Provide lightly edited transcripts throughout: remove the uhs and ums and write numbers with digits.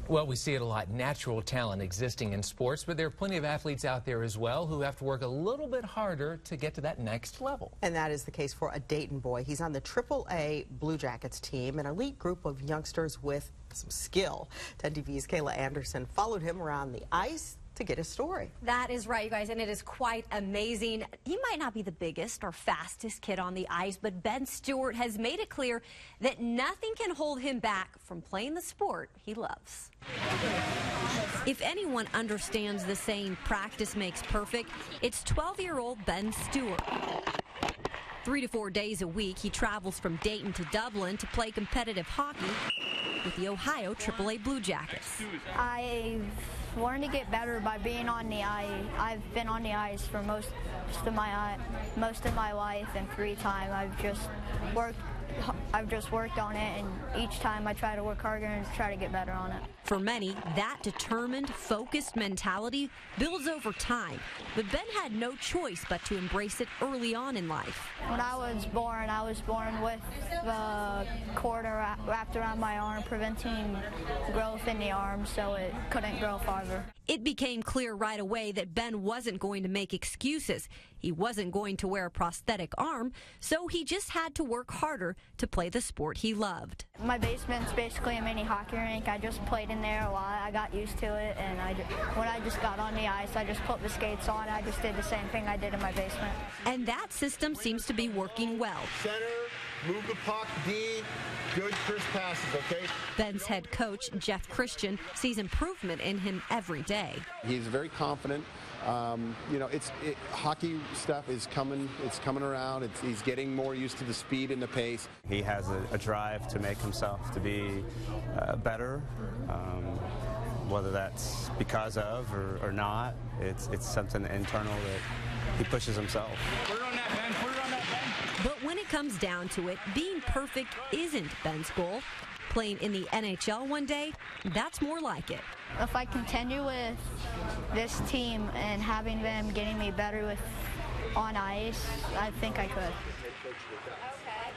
Well, we see it a lot, natural talent existing in sports, but there are plenty of athletes out there as well who have to work a little bit harder to get to that next level. And that is the case for a Dayton boy. He's on the AAA Blue Jackets team, an elite group of youngsters with some skill. 10 TV's Kayla Anderson followed him around the ice to get his story. That is right, you guys, and it is quite amazing. He might not be the biggest or fastest kid on the ice, but Ben Stewart has made it clear that nothing can hold him back from playing the sport he loves. If anyone understands the saying, practice makes perfect, it's 12-year-old Ben Stewart. 3 to 4 days a week, he travels from Dayton to Dublin to play competitive hockey with the Ohio AAA Blue Jackets. I've learned to get better by being on the ice. I've been on the ice for most of my life, and free time I've just worked on it, and each time I try to work harder and try to get better on it. For many, that determined, focused mentality builds over time, but Ben had no choice but to embrace it early on in life. When I was born with the cord wrapped around my arm, preventing growth in the arm so it couldn't grow farther. It became clear right away that Ben wasn't going to make excuses. He wasn't going to wear a prosthetic arm, so he just had to work harder to play the sport he loved. My basement's basically a mini hockey rink. I just played in there a lot. I got used to it, and when I just got on the ice, I just put the skates on. I just did the same thing I did in my basement. And that system seems to be working well. Center, move the puck, D, good crisp passes, okay? Ben's head coach, Jeff Christian, sees improvement in him every day. He's very confident. Hockey stuff is coming. It's coming around. He's getting more used to the speed and the pace. He has a drive to make himself to be better, whether that's because of or not. It's something internal that he pushes himself. Put it on that, Ben. Put it on that, Ben. But when it comes down to it, being perfect isn't Ben's goal. Playing in the NHL one day, that's more like it. If I continue with this team and having them getting me better on ice, I think I could.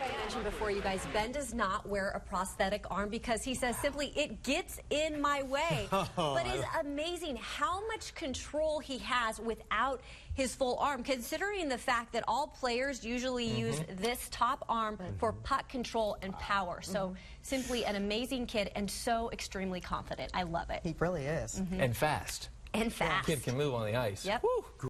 I mentioned before, you guys, Ben does not wear a prosthetic arm because he says simply, it gets in my way. But it's amazing how much control he has without his full arm, considering the fact that all players usually use this top arm for puck control and power. So simply an amazing kid and so extremely confident. I love it. He really is. And fast. And fast. Kid can move on the ice. Yep. Woo.